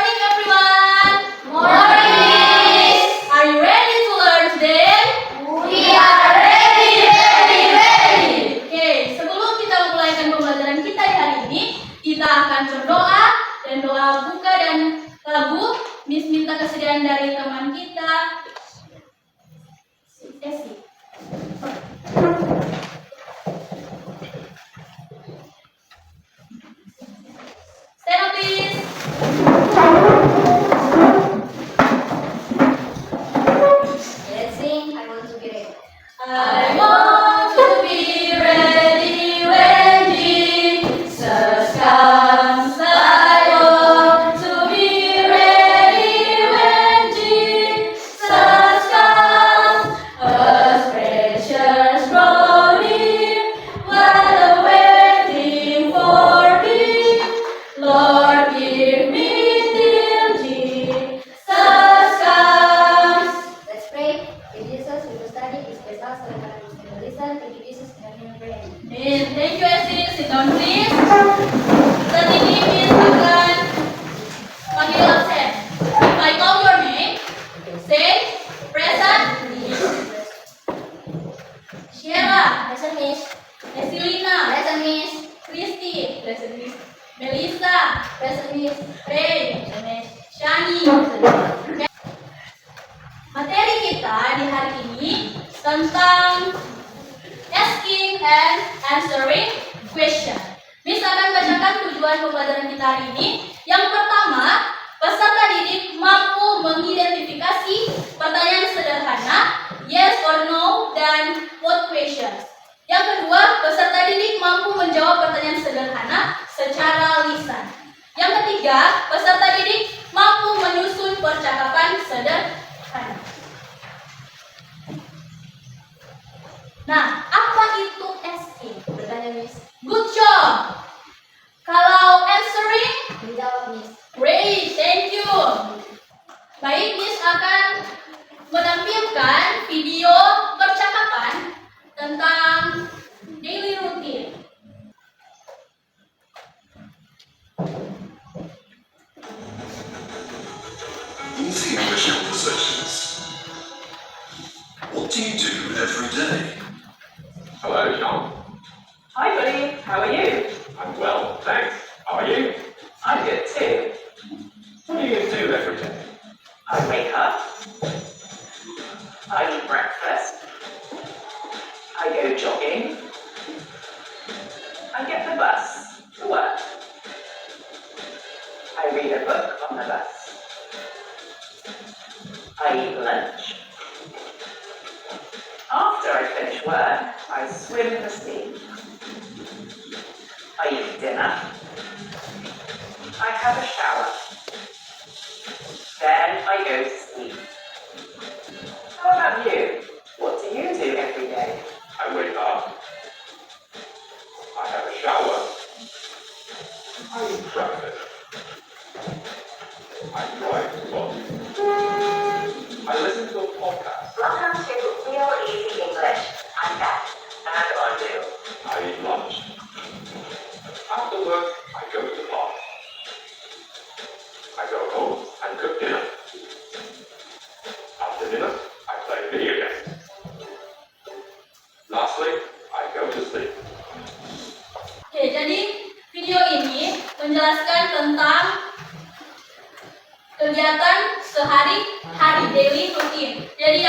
morning, everyone. Morning. Are you ready to learn today? We are ready. Oke, sebelum kita memulaikan pembelajaran kita di hari ini, kita akan berdoa dan doa buka dan lagu. Miss minta kesediaan dari teman kita, Esi. Stand up, please. Let's sing. I want to be ready. I want to be ready when Jesus comes. I want to be ready when Jesus comes. A precious glory while waiting for me. Lord, give me till Jesus comes. Let's pray. In Jesus, we will study His special sermon. We will listen. Thank you, Jesus. And we will pray. Amen. Thank you, Esi. Sit down, please. Saat ini Miss akan panggil absen. If I call your name, say present. Sheila, Present, Miss. Esilina, Present, Miss. Christy, present Miss. Melissa, Present, Miss. Ray, Shani. Materi kita di hari ini tentang asking and answering question. Miss akan bacakan tujuan pembelajaran kita hari ini. Yang pertama, peserta didik mampu mengidentifikasi pertanyaan sederhana, yes or no, dan what questions. Yang kedua, peserta didik mampu menjawab pertanyaan sederhana secara lisan. Yang ketiga, peserta didik mampu menyusun percakapan sederhana. Nah, apa itu asking? Bertanya, Miss. Good job. Kalau answering, Menjawab, Miss. great, thank you. Baik, Miss akan menampilkan video percakapan tentang daily routine. Easy English conversations. What do you do every day? Hello, Sean. Hi, buddy. How are you? I'm well, thanks. How are you? I'm good too. What do you do every day? I wake up. I eat breakfast. I go jogging. I get the bus to work. I read a book on the bus. I eat lunch. After I finish work, I swim in the sea. I eat dinner. I have a shower. Then I go to sleep. How about you? What do you do every day? I wake up. I have a shower. I eat breakfast. I drive to work. I listen to a podcast. Welcome to Real Easy English. I'm Beth. And I'm Bill. I eat lunch. After work, I go to the park. I go home and cook dinner. After dinner, I play video games. Lastly, I go to sleep. Oke, jadi video ini menjelaskan tentang kegiatan sehari-hari, daily routine. Jadi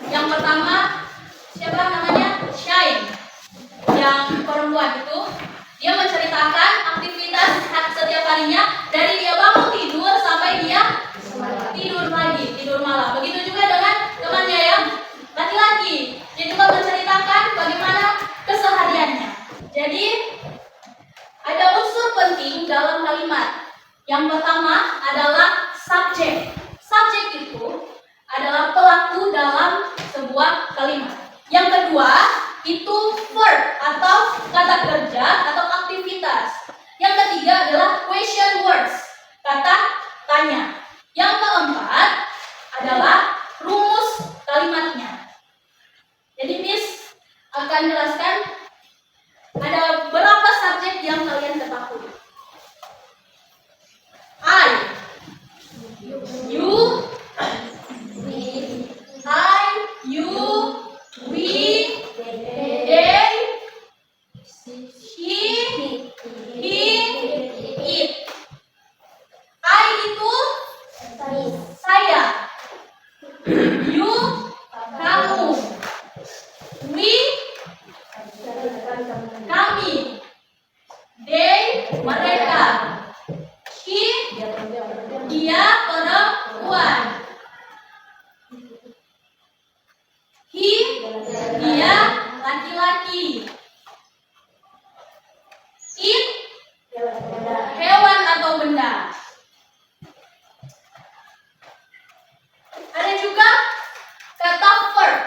yang pertama, siapa namanya? Shine. Yang perempuan itu, dia menceritakan aktivitas setiap harinya dari dia bangun tidur sampai dia tidur lagi, tidur malam. Begitu juga dengan temannya yang laki-laki. Dia juga menceritakan bagaimana kesehariannya. Jadi ada unsur penting dalam kalimat. Yang pertama adalah subjek. Subjek itu adalah pelaku dalam sebuah kalimat. Yang kedua itu verb atau kata kerja atau aktivitas. Yang ketiga adalah question words. itu Studies. saya. You, kamu. We, kami. They, mereka. He, dia perempuan. He, dia laki-laki. It, hewan atau benda. Ada juga kata verb.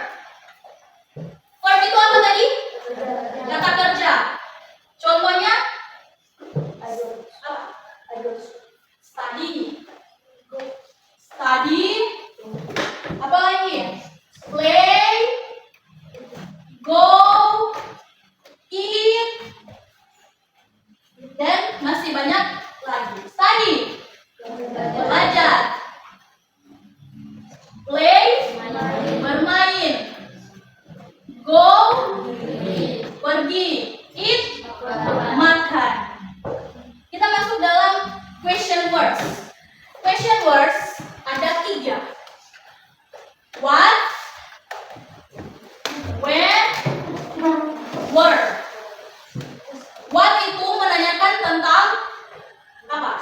Verb itu apa tadi? Kata kerja. Contohnya apa? Study. Study. Apa lagi? Play. Go. Eat. Dan masih banyak lagi. Study. Belajar. Play. Bermain. Go. Pergi. Eat. Makan. Kita masuk dalam question words. Question words ada 3. What, when, where. What itu menanyakan tentang apa?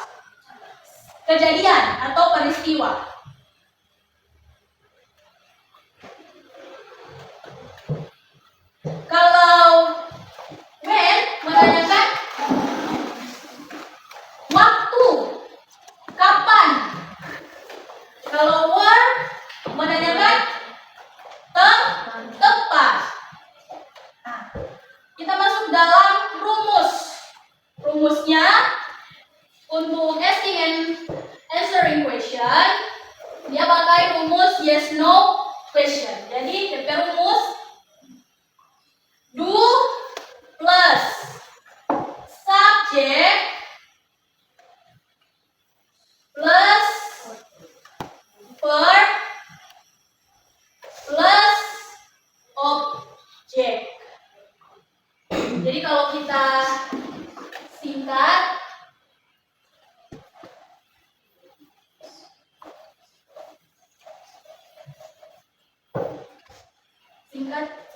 Kejadian atau peristiwa. Kalau when menanyakan waktu, kapan. Kalau where menanyakan tempat. Nah, kita masuk dalam rumus. Rumusnya untuk asking and answering question, dia pakai rumus yes no question. Jadi DP rumus do plus subject plus verb plus object. Jadi kalau kita singkat,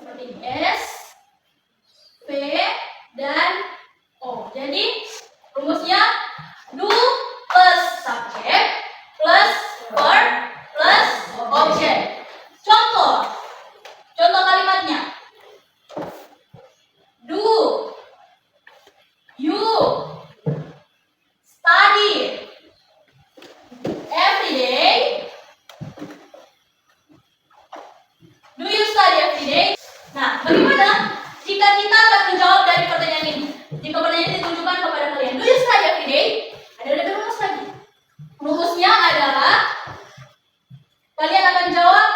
seperti ini. S, P, dan O. Jadi rumusnya do plus subject plus verb plus object. Contoh kalimatnya. Do you study every day? Do you study every day? Nah, bagaimana jika kita akan menjawab dari pertanyaan ini? Jika pertanyaan ditujukan kepada kalian, do you study every day? Ada rumus lagi. Rumusnya adalah kalian akan jawab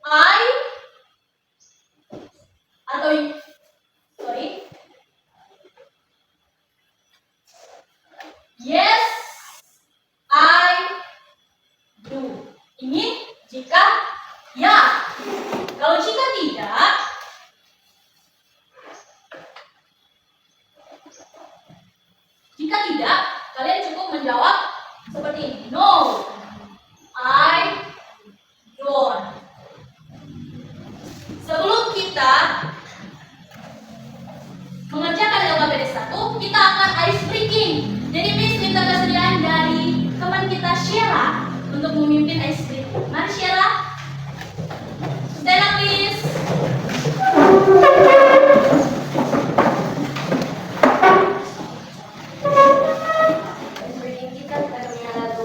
I atau yes, I do. Ini jika ya. Kalau jika tidak, kalian cukup menjawab seperti ini. No, I don't. Sebelum kita mengerjakan LKPD 1, kita akan ice breaking. Jadi Miss minta kesediaan dari teman kita Sheila untuk memimpin ice breaking. Mari Sheila. Stand up please. Kita punya lagu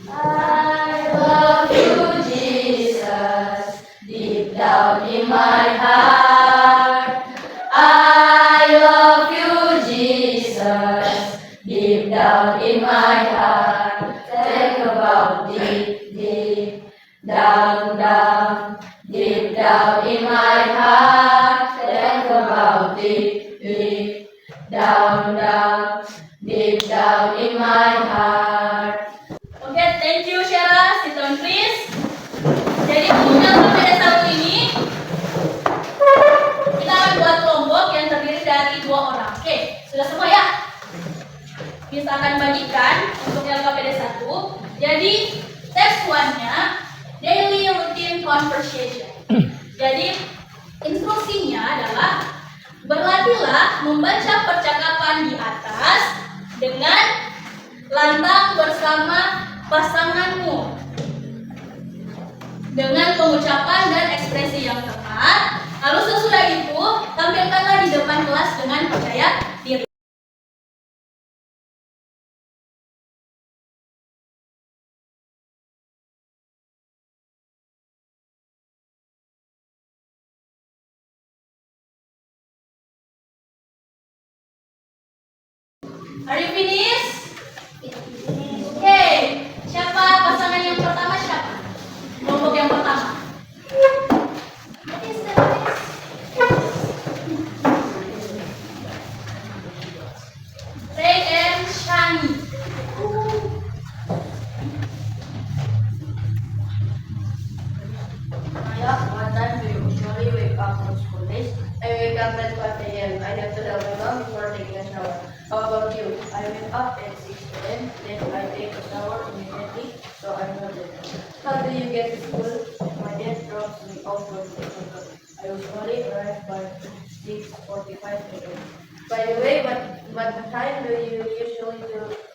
I love you Jesus, deep down in my heart. I love you Jesus, deep down in my heart. Think about deep down, deep down in my heart. Think about deep down, deep down in my heart. Oke, thank you Sheila. Sit down please. Jadi untuk LKPD 1 ini kita akan buat kelompok yang terdiri dari 2 orang. Oke, sudah semua ya? Miss akan bagikan untuk LKPD 1. Jadi test 1-nya daily routine conversation. Jadi instruksinya adalah berlatihlah membaca percakapan di atas dengan lantang bersama pasanganmu dengan pengucapan dan ekspresi yang tepat. Lalu sesudah itu tampilkanlah di depan kelas dengan percaya diri. Are you finished? Oke, siapa pasangan yang pertama siapa? Kelompok yang pertama. Ray and Shani. Maya, what time do you usually wake up for school days? I wake up at 5 a.m. I have to tell my mom before taking a shower. How about you? I wake up at 6 a.m. Then I take a shower immediately, so I'm not late. How do you get to school? My dad drops me off for the school. I usually arrive by 6:45 a.m. By the way, what time do you usually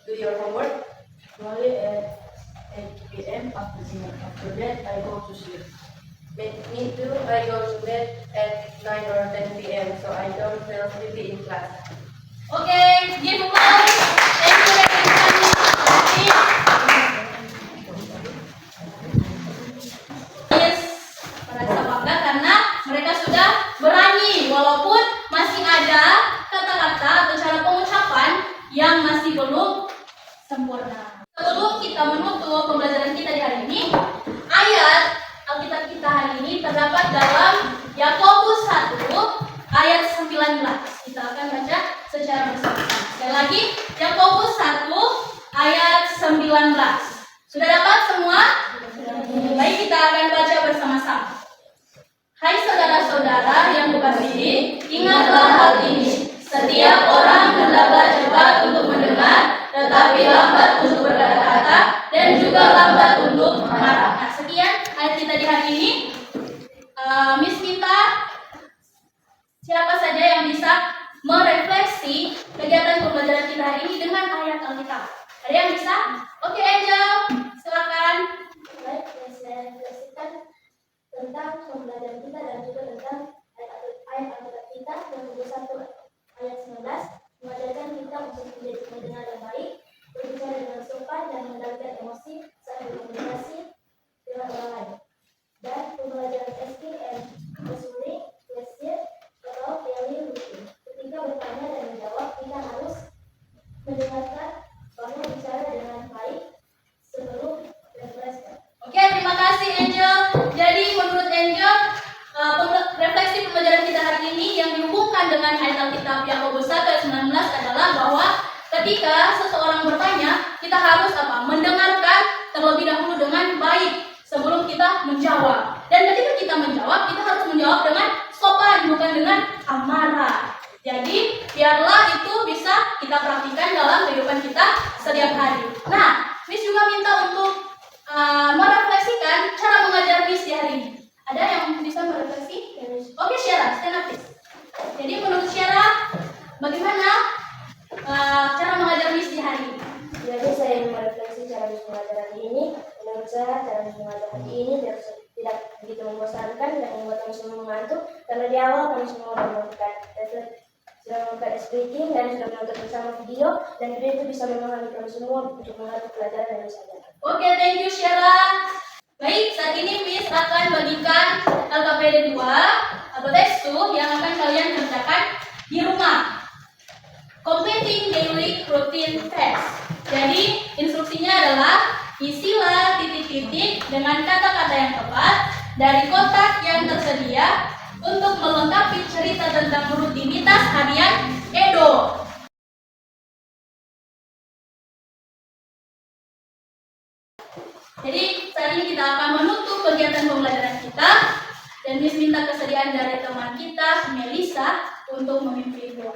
do your homework? Usually at 8 p.m. after dinner. After that, I go to sleep. Me too, I go to bed at 9 or 10 p.m. so I don't feel sleepy in class. Oke, give applause. Thank you, Ray and Shani. Yes, merasa bangga karena mereka sudah berani walaupun masih ada kata-kata atau cara pengucapan yang masih belum sempurna. Sebelum kita menutup pembelajaran kita di hari ini, ayat Alkitab kita hari ini terdapat dalam Yakobus 1 ayat 19. Kita akan baca secara bersama-sama. Sekali lagi, Yakobus 1 ayat 19. Sudah dapat semua? Baik, kita akan baca bersama-sama. Hai saudara-saudara yang kukasihi, ingatlah hal ini. Setiap orang hendaklah cepat untuk mendengar, tetapi lambat untuk berkata-kata, dan juga lambat untuk marah. Nah, sekian ayat kita di hari ini. Miss minta siapa saja yang bisa merefleksi kegiatan pembelajaran kita hari ini dengan ayat Alkitab. Ada yang bisa? Oke, Angel, silakan. Baik, saya refleksikan tentang pembelajaran kita dan juga tentang ayat Alkitab kita yang ke-1 ayat 19 mengajarkan kita untuk menjadi pendengar yang baik, berbicara dengan sopan dan mengendalikan emosi saat berkomunikasi dengan orang lain. Dan pembelajaran SPM listening, question atau daily routine. Ketika bertanya dan menjawab, kita harus mendengarkan bahwa bicara dengan baik sebelum refleksi. Oke, terima kasih Angel. Jadi menurut Angel, refleksi pembelajaran kita hari ini yang dihubungkan dengan ayat Alkitab Yakobus 1 ayat 19 adalah bahwa ketika seseorang bertanya, kita harus mendengarkan terlebih dahulu dengan baik sebelum kita menjawab. Dan ketika kita menjawab, kita harus menjawab dengan sopan, bukan dengan amarah. Jadi, biarlah itu bisa kita praktikkan dalam kehidupan kita setiap hari. Nah, Miss juga minta untuk merefleksikan cara mengajar Miss di hari ini. Ada yang bisa merefleksi? Oke, Syara, stand up please. Jadi, menurut Syara, bagaimana cara mengajar Miss di hari ini? Jadi saya merefleksi cara mengajar hari ini. Menurut saya cara mengajar hari ini tidak begitu membosankan dan membuat kami semua mengantuk karena di awal kami semua sudah melakukan speaking dan sudah menonton bersama video dan video itu bisa memahami kami semua untuk mengatur pelajaran yang bisa. Oke, thank you Syara. Baik, saat ini Miss akan bagikan LKPD 2 atau teks 2 yang akan kalian kerjakan di rumah. Completing daily routine test. Jadi, instruksinya adalah isilah titik-titik dengan kata-kata yang tepat dari kotak yang tersedia untuk melengkapi cerita tentang rutinitas harian Edo. Jadi saat ini kita akan menutup kegiatan pembelajaran kita dan Miss minta kesediaan dari teman kita, Melisa, untuk memimpin doa.